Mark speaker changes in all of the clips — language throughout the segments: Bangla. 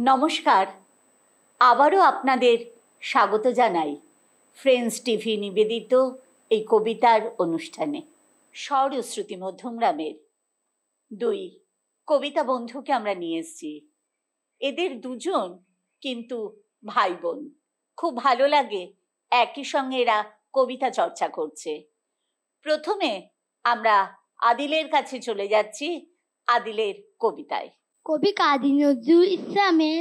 Speaker 1: নমস্কার, আবারও আপনাদের স্বাগত জানাই ফ্রেন্ডস টিভি নিবেদিত এই কবিতার অনুষ্ঠানে। স্বর ও শ্রুতি মধ্যমগ্রামের দুই কবিতা বন্ধুকে আমরা নিয়ে এসেছি। এদের দুজন কিন্তু ভাই বোন। খুব ভালো লাগে একই সঙ্গে এরা কবিতা চর্চা করছে। প্রথমে আমরা আদিলের কাছে চলে যাচ্ছি, আদিলের কবিতায়।
Speaker 2: কবি কাজী নজরুল ইসলামের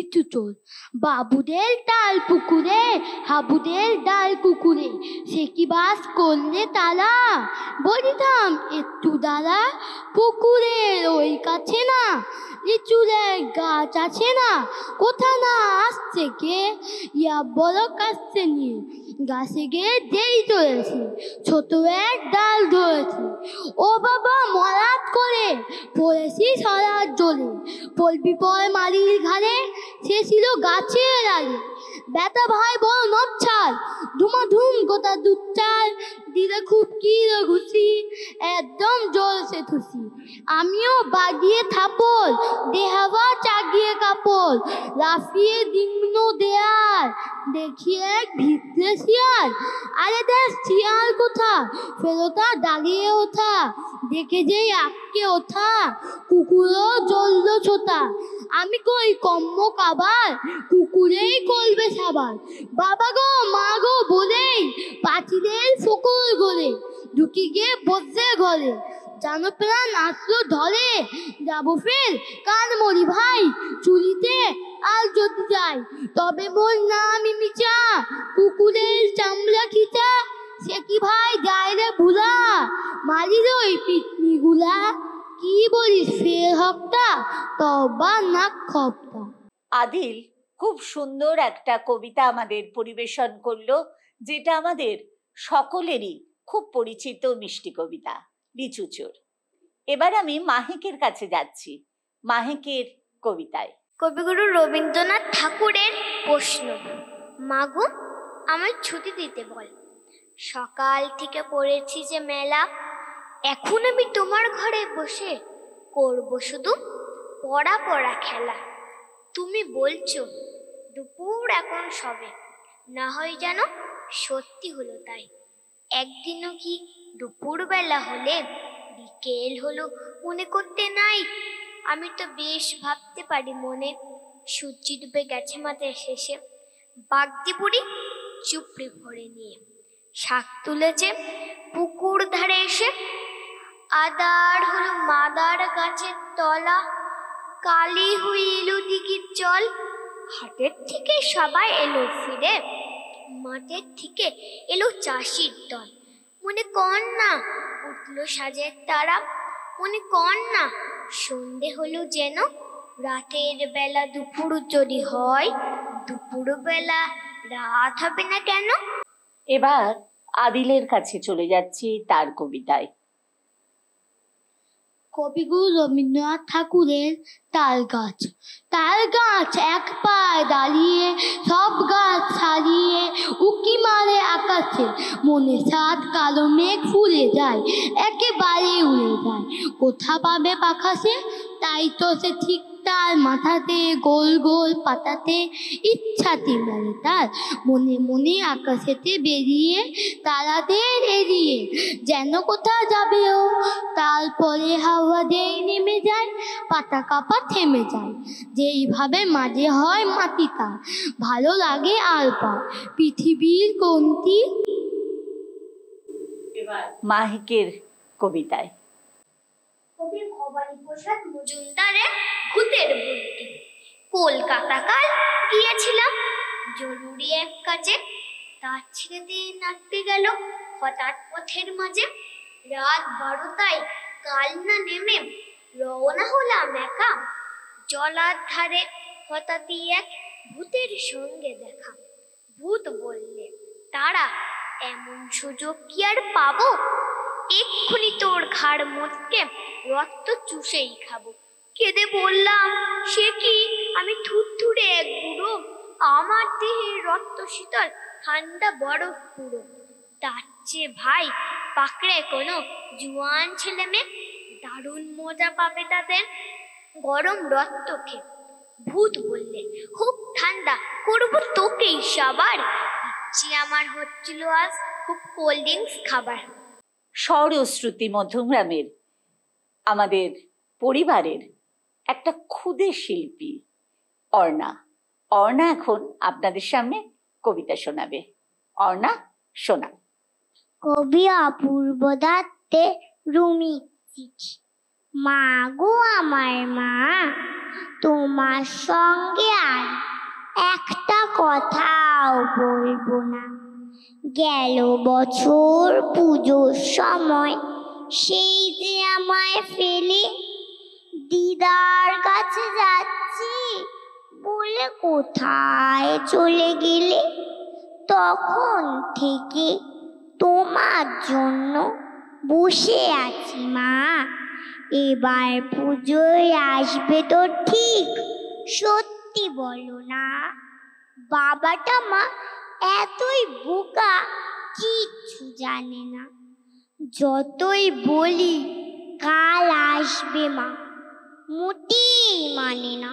Speaker 2: ঋতু চোর। বাবুদের ডাল পুকুরে, হাবুদের ডাল কুকুরে, সে কি বাস করলে তারা? বলিতাম একটু দাঁড়া, পুকুরের ওই কাছে না লিচুরের গাছ আছে না? কোথা না আসছে কে, ইয়া বড় কাছে নিয়ে গাছে গিয়ে যেই চলেছি, ছোট এক ডাল ধরেছি। ও বাবা মরাত করে পড়েছি সারার জলে, পলবি পর মালির ঘাড়ে, সে ছিল গাছের আগে। বেটা ভাই বড় নচ্ছার, ধুমাধুম গোটা দুধচার, দিলে খুব কিলো ঘুষি, একদম জ্বলছে খুশি। আমিও বাগিয়ে থাপড়, দেহাবা চাগিয়ে কাপড়, লাফিয়ে দিগ্ন দেয়ার, দেখি এক ভিতরে শিয়াল। আরে দেখ শিয়াল কোথা, ফেরোতা দাঁড়িয়ে ওঠা, দেখে যেই আটকে ওঠা, কুকুরও জ্বলল ছোটা। আমি কই কম্ম কাবার, কুকুরেই করবে সাবার। বাবা গো মা গো বলেই পাঁচিলের ফোকর গলে ঢুকি গিয়ে বসে ঘরে, জানো প্রাণ আসলো ধরে, যাবো ফের কান মরি ভাই চুরিতে আর যদি যাই, তবে মোর নাম মিচা, কুকুরের চামড়া খিচা। সে কি ভাই যায় রে ভুলা, মারির ওই পিটনি গুলা। কি বলিস ফের হকটা, তবা নাক খপটা।
Speaker 1: আদিল খুব সুন্দর একটা কবিতা আমাদের পরিবেশন করলো, যেটা আমাদের সকলেরই খুব পরিচিত মিষ্টি কবিতা লিচু চোর। এবার আমি মাহেকের কাছে যাচ্ছি, মাহেকের কবিতায়।
Speaker 3: কবিগুরু রবীন্দ্রনাথ ঠাকুরের প্রশ্ন। মাগো আমায় ছুটি দিতে বল, সকাল থেকে পড়েছি যে মেলা, এখন আমি তোমার ঘরে বসে করব শুধু পড়া পড়া খেলা। তুমি বলছো দুপুর এখন সবে, না হয় যেন সত্যি হলো তাই। একদিনও কি দুপুর বেলা হলে বিকেল হলো মনে করতে নাই? আমি তো বেশ ভাবতে পারি মনে, সূর্য ডুবে গেছে মাথার শেষে। বাগদি বুড়ি চুপড়ি ভরে নিয়ে শাক তুলেছে পুকুর ধারে এসে, আদার হলো মাদার গাছের তলা, কালি হইল দিঘির জল। হাটের থেকে সবাই এলো ফিরে, মাঠের থেকে এলো চাষির দল। মনে কর না উঠলো সাজের তারা, মনে কর না সন্ধে হলো যেন, রাতের বেলা দুপুর যদি হয়, দুপুর বেলা রাত হবে না কেন?
Speaker 1: এবার আদিলের কাছে চলে যাচ্ছি তার কবিতায়।
Speaker 2: কবিগুরু রবীন্দ্রনাথ ঠাকুরের তাল গাছ। তাল গাছ এক পায়ে দাঁড়িয়ে, সব গাছ ছাড়িয়ে উকি মারে আকাশে, মনে সাত কালো মেঘ ফুলে যায়, একেবারে উড়ে যায়। কোথা পাবে পাখা সে, তাই তো সে ঠিক তার মাথাতে গোল গোল পাতাতে ইচ্ছাতে মেলে তার, মনে মনে আকাশেতে বেরিয়ে তারাদের এড়িয়ে, যেন কোথা যাবে ও। তারপরে হাওয়া দিয়ে নেমে যায়, পাতা কাপা থেমে যায়, যেইভাবে মাঝে হয় মাটি তার, ভালো লাগে আর পার পৃথিবীর কোনটি।
Speaker 1: মাহেকের কবিতায়।
Speaker 3: কবি ভবানী প্রসাদ মজুমদারের ভূতের বুদ্ধি। কলকাতা কাল গিয়েছিলাম জরুরি এক কাজে, তার ছেড়ে দিয়ে নাচতে গেল হঠাৎ পথের মাঝে। রাত 12টায় কাল না নেমে রওনা হলাম একা, জলার ধারে হঠাৎই এক ভূতের সঙ্গে দেখা। ভূত বললে তারা এমন সুযোগ কি আর পাবো, এক্ষুনি তোর ঘাড় মোটকে রক্ত চুষেই খাবো। কেঁদে বললাম সে কি আমি থুরথুরে এক বুড়ো, আমার দেহে রক্ত শীতল ঠান্ডা বরফ পুরো। তার চেয়ে ভাই পাকড়ে কোনো জুয়ান ছেলে মেয়ে, দারুণ মজা পাবে তাদের গরম রক্ত খেয়ে। ভূত বললে, খুব ঠান্ডা, করবো তোকেই সবার। ইচ্ছে আমার হচ্ছিল আজ খুব কোল্ড ড্রিঙ্কস খাবার।
Speaker 1: স্বর ও শ্রুতি মধ্যমগ্রামের আমাদের পরিবারের একটা ক্ষুদে শিল্পী অর্ণা। অর্ণা এখন আপনাদের সামনে কবিতা শোনাবে। অর্ণা, শোনা।
Speaker 2: কবি অপূর্ব দত্তের রুমি চিঠি। মা গো আমার মা, তোমার সঙ্গে আর একটা কথাও বলবো না। গেল বছর পুজোর সময় সেই যে আমায় ফেলে দিদার কাছে যাচ্ছি বলে কোথায় চলে গেলে। তখন থেকে তোমার জন্য বসে আছি মা। এবার পুজোয় আসবে তো ঠিক, সত্যি বলো না। বাবাটা মা এতই বোকা, কিচ্ছু জানে না। যতই বলি কাল আসবে মা, মোটেই মানে না।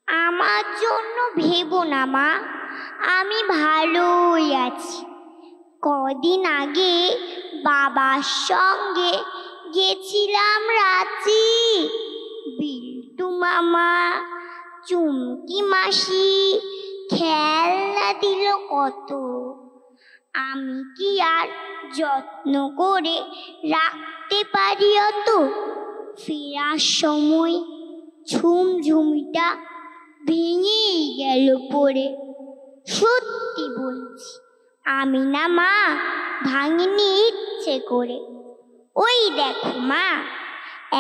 Speaker 2: আমার জন্য ভেবো না মা, আমি ভালোই আছি। কদিন আগে বাবার সঙ্গে গেছিলাম রাঁচি। বিল্টু মামা, চুমকি মাসি খেলনা দিল কত। আমি কি আর যত্ন করে রাখতে পারি অত? ফেরার সময় ঝুমঝুমিটা ভেঙেই গেল পড়ে। সত্যি বলছি আমি না মা, ভাঙিনি ইচ্ছে করে। ওই দেখো মা,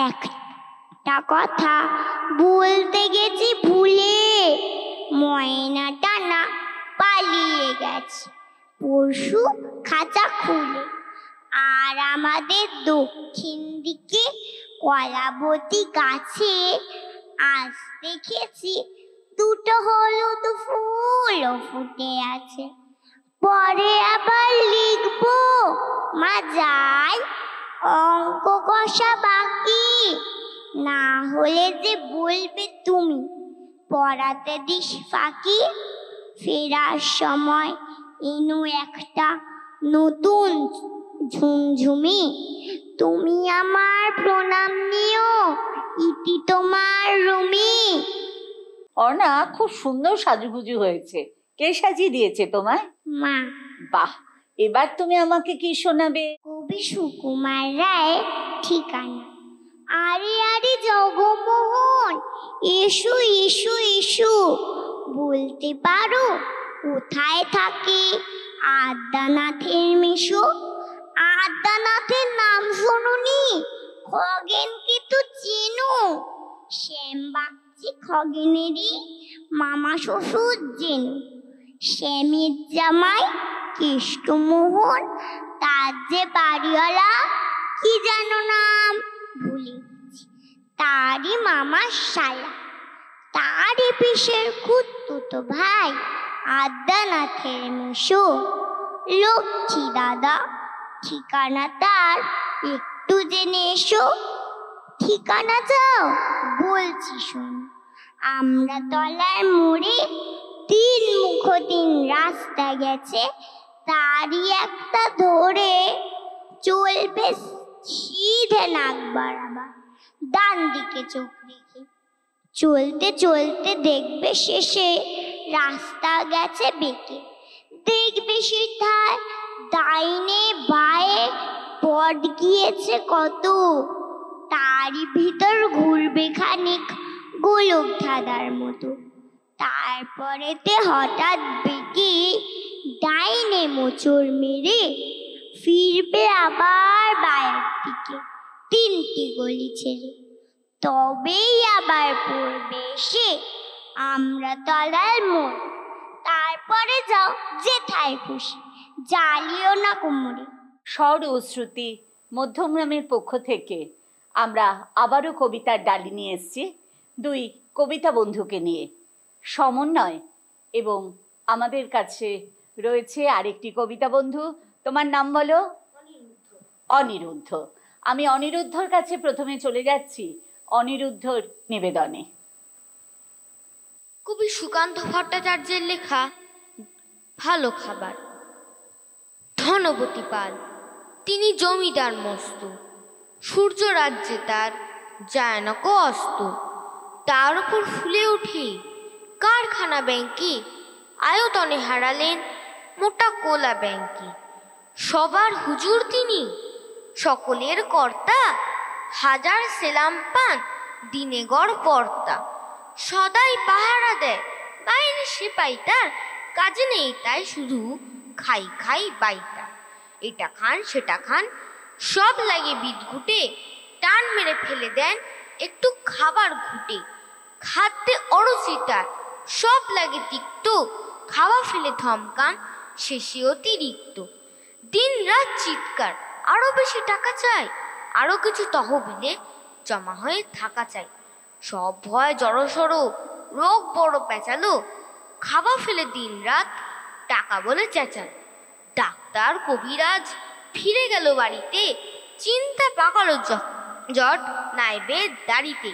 Speaker 2: একটা কথা বলতে গেছি ভুলে। ময়নাটা না পালিয়ে গেছে পরশু খাঁচা খুলে। আর আমাদের দক্ষিণ দিকে কলাবতী গাছে আজ দেখেছি দুটো হলুদ ফুলও ফুটে আছে। পরে আবার লিখবো মা যাই, অঙ্ক কষা বাকি। না হলে যে বলবে তুমি পড়াতে দিস ফাঁকি। ফেরার সময় এনু একটা নতুন ঝুমঝুমি। তুমি আমার প্রণাম নিও, ইতি তোমার রুমি।
Speaker 1: অর্ণা, খুব সুন্দর সাজুগুজু হয়েছে। কে সাজিয়ে দিয়েছে তোমায়?
Speaker 2: মা।
Speaker 1: বাহ, এবার তুমি আমাকে কি শোনাবে?
Speaker 2: কবি সুকুমার রায়, ঠিকানা। আরে আরে জগমোহন, এসো এসো এসো। বলতে পারো কোথায় থাকে আদ্যানাথের মেশো? আদ্যানাথের নাম শোনোনি? খগেনকে তো চেনো। শ্যাম বাগচি খগেনেরই মামা শ্বশুর জেনু। শ্যামের জামাই কেষ্টমোহন, তার যে বাড়িওয়ালা কি জানো নাম ভুলে গেছি। তারই মামা শালা, তারই পিসের খুঁড়তুতো ভাই আদ্যানাথের মেশো লক্ষ্মী দাদা। ঠিকানা তার একটু জেনে এসো। ঠিকানা যাও বলছি শোন। আমরা তলার মোড়ে 3 মুখ 3 রাস্তা গেছে, তারই একটা ধরে চলবে সিধে নাক বরাবর, ডান দিকে চোখ রেখে। চলতে চলতে দেখবে শেষে রাস্তা গেছে বেঁকে। দেখবে সেটায় ডাইনে বাঁয়ে পথ গিয়েছে কত। তারই ভিতর ঘুরবে খানিক গোলক ধাঁধার মতো। তারপরেতে হঠাৎ বেঁকে ডাইনে মোচড় মেরে ফিরবে আবার বাঁয়ের দিকে 3টি গলি ছেড়ে। তবেই আবার পড়বে এসে আমরা তলার মোড়। তারপরে যাও যেথায় খুশি, জ্বালিও না কোমরে।
Speaker 1: স্বর ও শ্রুতি মধ্যমগ্রামের পক্ষ থেকে আমরা আবারও কবিতার ডালি নিয়ে এসেছি 2 কবিতা বন্ধুকে নিয়ে। সমন্বয় এবং আমাদের কাছে রয়েছে আরেকটি কবিতা বন্ধু। তোমার নাম বলো? অনিরুদ্ধ। আমি অনিরুদ্ধর কাছে প্রথমে চলে যাচ্ছি অনিরুদ্ধর নিবেদনে।
Speaker 3: কবি সুকান্ত ভট্টাচার্যের লেখা ভালো খাবার। ধনপতি পাল, তিনি জমিদার মস্ত, সূর্য রাজ্যে তার যায় না কো অস্ত। তার উপর ফুলে ওঠে কারখানা ব্যাংকে, আয়তনে হারালেন মোটা কোলা ব্যাংকে। সবার হুজুর তিনি, সকলের কর্তা, হাজার সেলাম পান দিনে গড় পর্তা। সদাই পাহারা দেয় বাইরে সিপাই, তার কাজে নেই তাই শুধু খাই খাই বাইটা। এটা খান সেটা খান সব লাগে বিদঘুটে, টান মেরে ফেলে দেন একটু খাবার ঘুটে। খাদ্যে অরুচি তার সব লাগে তিক্ত, খাওয়া ফেলে থমকান শেষে অতিরিক্ত। দিন রাত চিৎকার আরো বেশি টাকা চাই, আরো কিছু তহবিলে জমা হয়ে থাকা চাই। সব ভয় জড়সড়, রোগ বড় পেঁচালো, খাওয়া ফেলে দিন রাত টাকা বলে চেঁচাল। ডাক্তার কবিরাজ ফিরে গেল বাড়িতে, চিন্তা পাকালো জট নায়েবের দাড়িতে।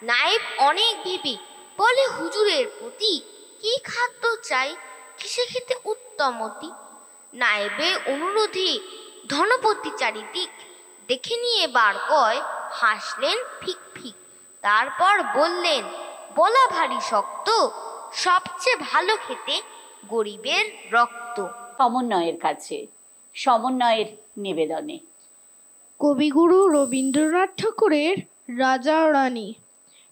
Speaker 3: নায়েব অনেক ভেবে বলে হুজুরের প্রতি, কি খাদ্য চাই কিসে খেতে উত্তমতি। নায়েবে অনুরোধে ধনপতি চারিদিক দেখে নিয়ে বার কয়, হাসলেন ফিক ফিক। তারপর বললেন, বলা ভারী শক্ত, সবচেয়ে ভালো খেতে গরিবের রক্ত।
Speaker 1: সমন্বয়ের কাছে, সমন্বয়ের নিবেদনে।
Speaker 4: কবিগুরু রবীন্দ্রনাথ ঠাকুরের রাজা ও রানী।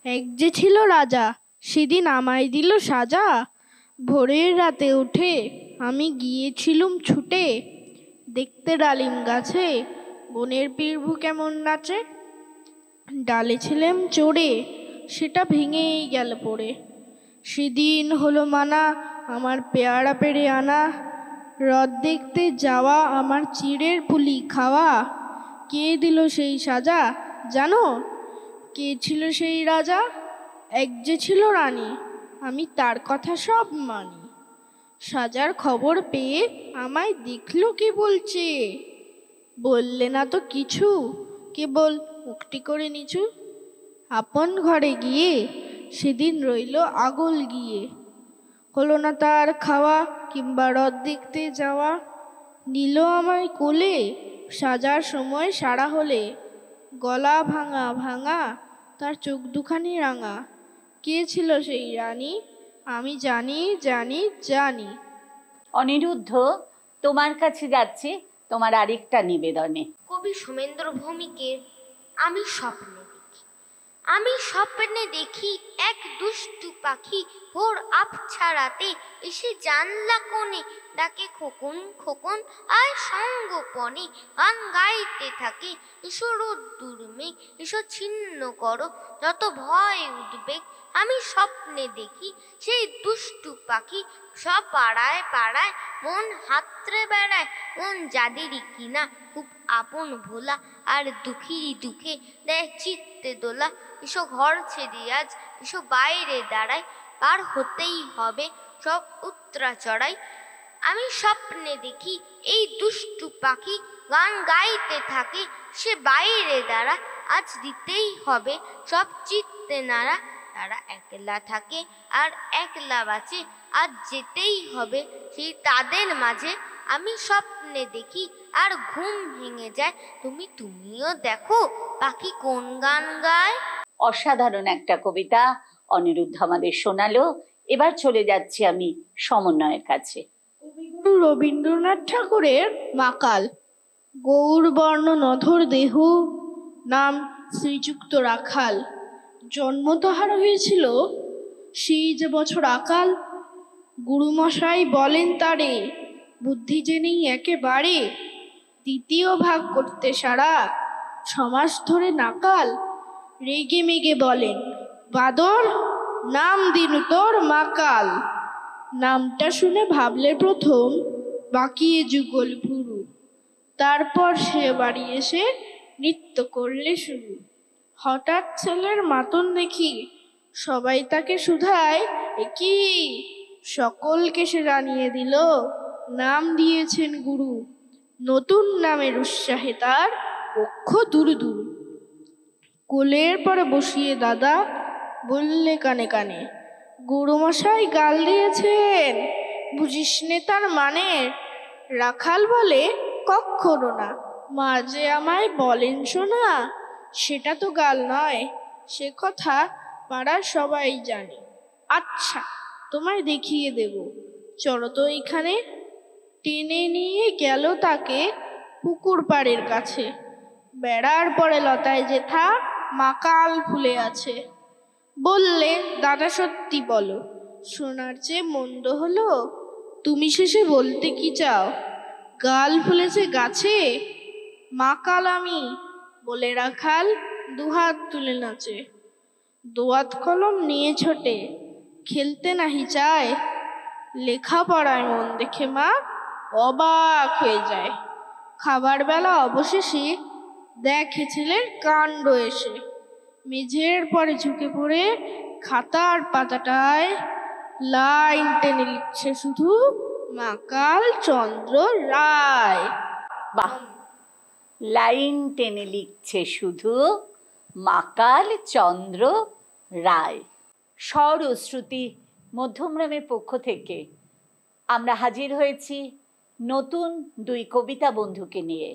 Speaker 4: এক যে ছিল রাজা, সেদিন আমায় দিল সাজা। ভোরের রাতে উঠে আমি গিয়েছিলুম ছুটে, দেখতে ডালিম গাছে বনের পিরভু কেমন নাচে। ডালে ছিলাম চড়ে, সেটা ভেঙেই গেল পড়ে। সেদিন হলো মানা আমার পেয়ারা পেড়ে আনা, রথ দেখতে যাওয়া আমার চিড়ের পুলি খাওয়া। কে দিল সেই সাজা জানো? কে ছিল সেই রাজা? এক যে ছিল রানী, আমি তার কথা সব মানি। সাজার খবর পেয়ে আমায় দেখলো কে বলছে, বললে না তো কিছু, কেবল মুখটি করে নিচু। আপন ঘরে গিয়ে সেদিন রইল আগল গিয়ে, হলো না তার খাওয়া কিংবা রথ দেখতে যাওয়া। নিল আমায় কোলে সাজার সময় সারা হলে, গলা ভাঙা ভাঙা তার চোখ দুখানি রাঙা। কে ছিল সেই রানী? আমি জানি জানি জানি।
Speaker 1: অনিরুদ্ধ, তোমার কাছে যাচ্ছে তোমার আরেকটা নিবেদনে।
Speaker 3: কবি সোমেন্দ্র ভৌমিকের আমি স্বপ্নে দেখি। আমি স্বপ্নে দেখি এক দুষ্টু পাখি ভোর আবছা রাতে এসে জানলা কোণে ডাকে, খোকন খোকন আয় সঙ্গোপনে গান গাইতে থাকে। এসো রোদ্দুর মেঘ, এসো ছিন্ন করো যত ভয় উদ্বেগ। আমি স্বপ্নে দেখি সেই দুষ্টু পাখি সব পাড়ায় পাড়ায় মন হাতড়ে বেড়ায়। মন যাদেরই কিনা খুব আপন ভোলা, আর দুঃখীরই দুঃখে দেয় চিত্তে দোলা। এসো ঘর ছেড়ে আজ এসো বাইরে দাঁড়ায়, পার হতেই হবে সব উত্তরা চড়াই। আমি স্বপ্নে দেখি এই দুষ্টু পাখি গান গাইতে থাকে, সে বাইরে দাঁড়া আজ দিতেই হবে সব চিত্তে নাড়া। তারা একলা থাকে আর একলা বাঁচে, আজ যেতেই হবে সেই তাদের মাঝে। আমি স্বপ্নে দেখি আর ঘুম ভেঙে যায়, তুমিও দেখো পাখি কোন গান গায়।
Speaker 1: অসাধারণ একটা কবিতা অনিরুদ্ধ আমাদের শোনালো। এবার চলে যাচ্ছি আমি সমন্বয়ের কাছে।
Speaker 4: কবিগুরু রবীন্দ্রনাথ ঠাকুরের মাকাল। গৌরবর্ণ নধর দেহ, নাম শ্রীযুক্ত রাখাল। জন্ম তাহার হয়েছিল সেই যে বছর আকাল। গুরুমশাই বলেন তারে, বুদ্ধি যে নেই একেবারে। দ্বিতীয় ভাগ করতে সারা 6 মাস ধরে নাকাল। রেগে মেগে বলেন, বাদর নাম দিনু তোর মাকাল। নামটা শুনে ভাবলে প্রথম বাঁকিয়ে যুগল ভুরু, তারপর সে বাড়ি এসে নৃত্য করলে শুরু। হঠাৎ ছেলের মাতন দেখি সবাই তাকে শুধায়, একি সকলকে সে জানিয়ে দিল নাম দিয়েছেন গুরু। নতুন নামের উৎসাহে তার পক্ষ দূর দূর। কোলের পরে বসিয়ে দাদা বললে কানে কানে, গুরুমশাই গাল দিয়েছেন, বুঝিস নে তার মানে? রাখাল বলে, কক্ষনো না। মা যে আমায় বলেন শোনা, সেটা তো গাল নয়, সে কথা পাড়ার সবাই জানে। আচ্ছা, তোমায় দেখিয়ে দেব, চলো তো এইখানে। টেনে নিয়ে গেল তাকে পুকুর পাড়ের কাছে। বেড়ার পরে লতায় যেথা মাকাল ফুলে আছে। বললে, দাদা সত্যি বলো, শোনার চেয়ে মন্দ হলো? তুমি শেষে বলতে কি চাও? গাল ফুলেছে গাছে, মাকাল আমি বলে রাখাল দুহাত তুলে নাচে। দোয়াত কলম নিয়ে ছোটে, খেলতে নাহি চায়। লেখাপড়ায় মন দেখে মা অবাক হয়ে যায়। খাবার বেলা অবশেষে দেখে ছেলের কাণ্ড এসে। মেঝের পরে ঝুঁকে পড়ে খাতার পাতাটায় লাইন টেনে লিখছে শুধু মাকাল চন্দ্র রায়।
Speaker 1: বাহ, লাইন টেনে লিখছে শুধু মাকাল চন্দ্র রায়। স্বর ও শ্রুতি মধ্যমগ্রামের পক্ষ থেকে আমরা হাজির হয়েছি নতুন দুই কবিতা বন্ধুকে নিয়ে।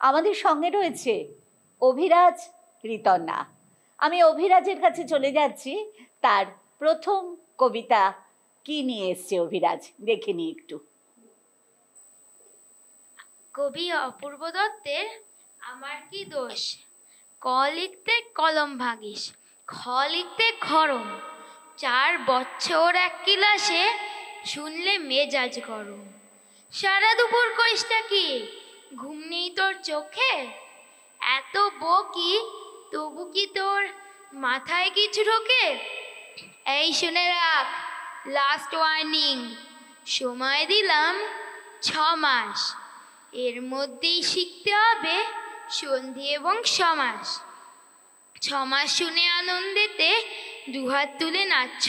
Speaker 1: আমাদের সঙ্গে রয়েছে অভিরাজ, ঋতন্না। আমি অভিরাজের কাছে চলে যাচ্ছি, তার প্রথম কবিতা কি নিয়ে এসছে অভিরাজ, দেখে নি একটু।
Speaker 5: কবি অপূর্ব দত্তের আমার কি দোষ। ক লিখতে কলম ভাগিস, খ লিখতে খরম। 4 বছর এক ক্লাসে, শুনলে মেজাজ গরম। সারা দুপুর করিসটা কি, ঘুম নেই তোর চোখে? এত বকি, তবু কি তোর মাথায় কিছু ঢোকে? এই শুনে রাখ, লাস্ট ওয়ার্নিং, সময় দিলাম 6 মাস। এর মধ্যেই শিখতে হবে সন্ধি এবং সমাস। 6 মাস শুনে আনন্দেতে দুহাত তুলে নাচছ,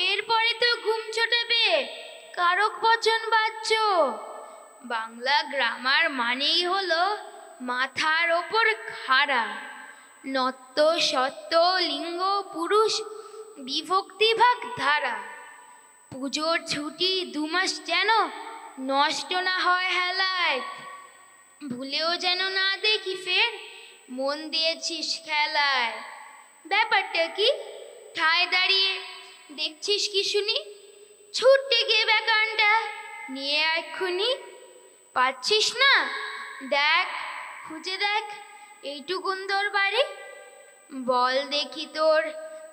Speaker 5: এরপরে তো ঘুম ছোটাবে, কারক বচন বাচ্চ। বাংলা গ্রামার মানেই হলো মাথার ওপর খাড়া। নত্য সত্য লিঙ্গ পুরুষ বিভক্তিভাগ ধারা। পুজোর ছুটি 2 মাস যেন নষ্ট না হয় হেলায়, ভুলেও যেন না দেখি ফের মন দিয়েছিস খেলায়। ব্যাপারটা কি, ঠায় দাঁড়িয়ে দেখছিস কি শুনি? ছুটতে গিয়ে ব্যাকারটা নিয়ে এক্ষুনি। পাচ্ছিস না? দেখ, খুঁজে দেখ এইটুকুন তোর বাড়ি। বল দেখি তোর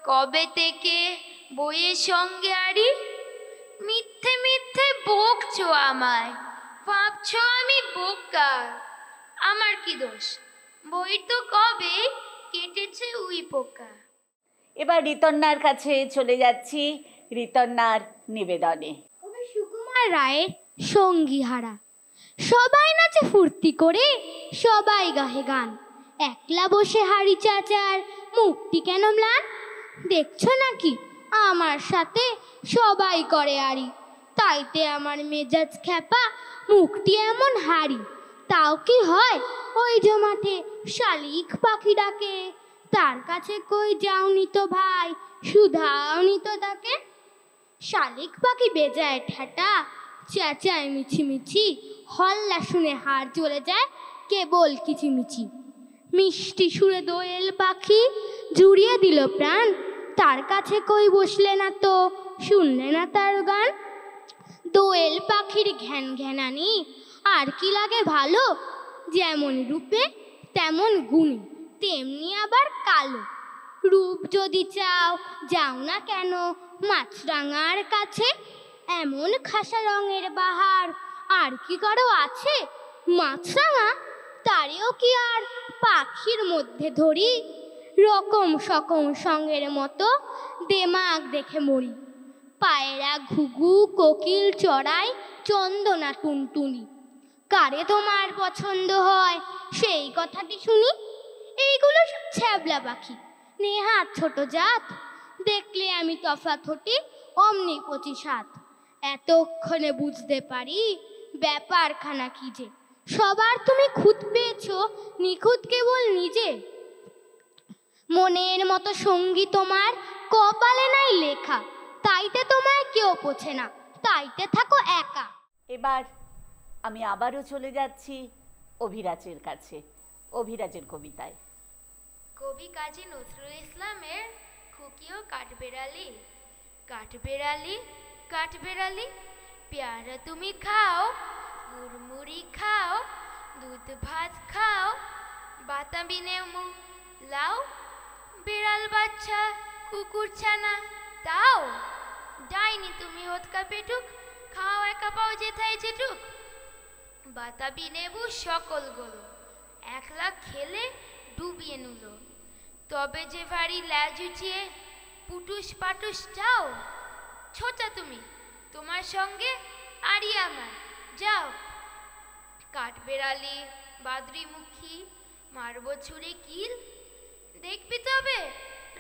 Speaker 5: কবে থেকে বইয়ের সঙ্গে আড়ি। মিথ্যে মিথ্যে বকছো আমায়, ভাবছো আমি বোকা। আমার কি দোষ, বই তো কবে কেটেছে উই পোকা।
Speaker 1: এবার ঋতন্নার কাছে চলে যাচ্ছি, ঋতন্নার নিবেদনে।
Speaker 2: কবি সুকুমার রায়ের সঙ্গীহারা। সবাই নাচে ফুর্তি করে, সবাই গাহে গান। একলা বসে হাড়ি চাচার মুক্তি কেন ম্লান? দেখছো নাকি আমার সাথে সবাই করে আড়ি, তাইতে আমার মেজাজ খ্যাপা, মুক্তি এমন হাড়ি। তাও কি হয় ওই জমাতে শালিক পাখি ডাকে, তার কাছে কই যাওনি তো ভাই, শুধাওনি তো তাকে। শালিক পাখি বেজায় ঠেটা, চেঁচায় মিছিমিছি, হল্লা শুনে হাড় চলে যায় কেবল কিচিমিচি। মিষ্টি সুরে দোয়েল পাখি জুড়িয়ে দিল প্রাণ, তার কাছে কই বসলে না তো, শুনলে না তার গান। দোয়েল পাখির ঘ্যান ঘ্যানানি আর কি লাগে ভালো, যেমন রূপে তেমন গুণে, তেমনি আবার কালো। রূপ যদি চাও যাও না কেন মাছরাঙার কাছে, এমন খাসা রঙের বাহার আর কি কারো আছে? মাছরাঙা তারেও কি আর পাখির মধ্যে ধরি, রকম সকম সঙ্গের মতো দেমাগ দেখে মরি। পায়রা ঘুঘু কোকিল চড়াই চন্দনা টুনটুনি, কারে তোমার পছন্দ হয় সেই কথাটি শুনি। এইগুলো সব ছ্যাবলা পাখি, নেহাত ছোট জাত, দেখলে আমি তফাৎ হটি অমনি 25 হাত। এতক্ষণে বুঝতে পারি ব্যাপারখানা কি যে, সবার তুমি খুঁত পেয়েছ নিখুঁত কেবল নিজে। মনের মতো সঙ্গী তোমার কপালে নাই লেখা, তাইতে তোমায় কেউ পোছে না, তাইতে থাকো একা।
Speaker 1: এবার আমি আবারও চলে যাচ্ছি অভিরাজের কাছে, অভিরাজের কবিতায়।
Speaker 5: কবি কাজী নজরুল ইসলামের খুকিও কাঠবেড়ালি। কাঠবেড়ালি কাঠবেড়ালি পেয়ারা তুমি খাও, মুড়মুড়ি খাও, দুধ ভাত খাও, বাতাবি নেমু লাও, বিড়াল বাচ্চা কুকুর ছানা তাও, ডাইনি তুমি হতকা পেটুক, খাও একা পাও যেথায় যেটুক, বাতাবি নেবু সকল গুলো, একলা খেলে ডুবিয়ে নুল, তবে যে ভারী ল্যাজ উঠিয়ে পুটুস পাটুস যাও, ছোটা তুমি তোমার সঙ্গে আড়ি আমার যাও, কাঠবেড়ালি বাদরিমুখী মারব ছুঁড়ে কিল, দেখবি তবে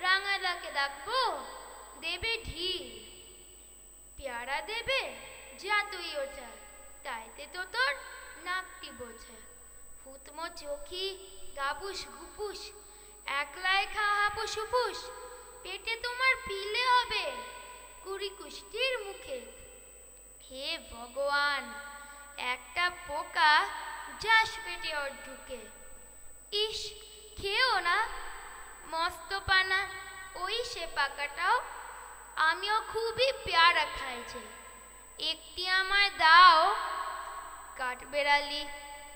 Speaker 5: রাঙালাকে ডাকবো দেবে ঢিল, পেয়ারা দেবে যা তুই ওঠা, তাইতে তো তোর নাকটি বোঝা, হুতমো চোখি গাবুস ঘুপুস, একলাই খা হাপুস হুপুস, পেটে তোমার পিলে হবে কুড়ি কুষ্টির মুখে, হে ভগবান একটা পোকা যাস পেটে ওর ঢুকে, ইস খেও না মস্ত পানা ওই সে পাকাটাও, আমিও খুবই পেয়ারা খাইছে, একটি আমায় দাও, কাঠবেড়ালি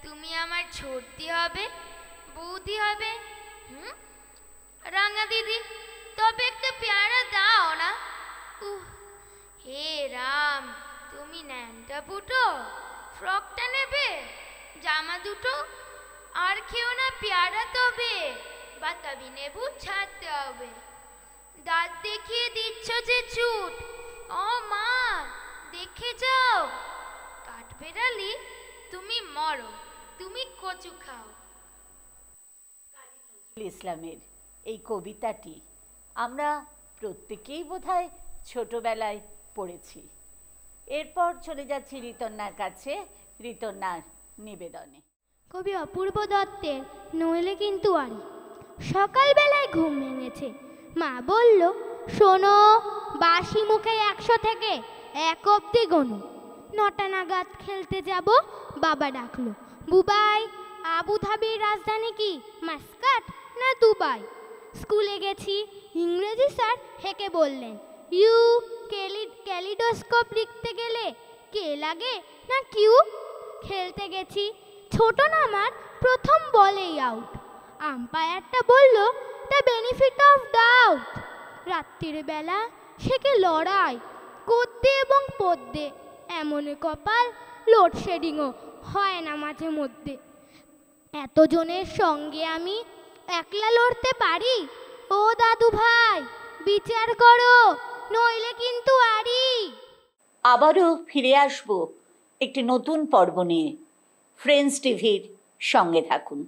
Speaker 5: তুমি আমার ছোটদি হবে বৌদি হবে, রাঙা দিদি তবে একটা পেয়ারা দাও না, হে রাম তুমি ন্যাংটা বুটো ফ্রকটা নেবে, জামা দুটো আর খেও না পেয়ারা তবে, বাতাবি নেবু ছাড়তে হবে, দাঁত দেখিয়ে দিচ্ছ যে চুট, ও মা দেখে যাও, কাঠবেড়ালি তুমি মরো তুমি কচু খাও।
Speaker 1: ইসলামের এই কবিতাটি আমরা প্রত্যেকেই বোধহয় ছোটবেলায় পড়েছি। এরপর চলে যাচ্ছি ঋতন্যার কাছে, ঋতন্যার নিবেদনে।
Speaker 2: কবি অপূর্ব দত্তের নইলে কিন্তু আরি। সকালবেলায় ঘুম ভেঙেছে, মা বলল শোনো বাসি মুখে 100 থেকে 1 অব্দি গোনো, 9টা নাগাদ খেলতে যাব, বাবা ডাকলো। বুবাই আবুধাবির রাজধানী কি মাস্কাট না দুবাই? স্কুলে গেছি, ইংরেজি স্যার হেঁকে বললেন ইউ ক্যালিডোস্কোপ লিখতে গেলে কে লাগে না কিউ। খেলতে গেছি, ছোট নামার প্রথম বলেই আউট, আম্পায়ারটা বলল দ্য বেনিফিট অফ ডাউট। রাত্রির বেলা সেকে লড়াই গদ্যে এবং পদ্যে, এমন কপাল লোডশেডিংও হয় না মাঝে মধ্যে। এতজনের সঙ্গে আমি একলা লড়তে পারি? ও দাদু ভাই বিচার করো, নইলে কিন্তু আরি।
Speaker 1: আবারও ফিরে আসব একটি নতুন পর্ব নিয়ে। ফ্রেন্ডস টিভির সঙ্গে থাকুন।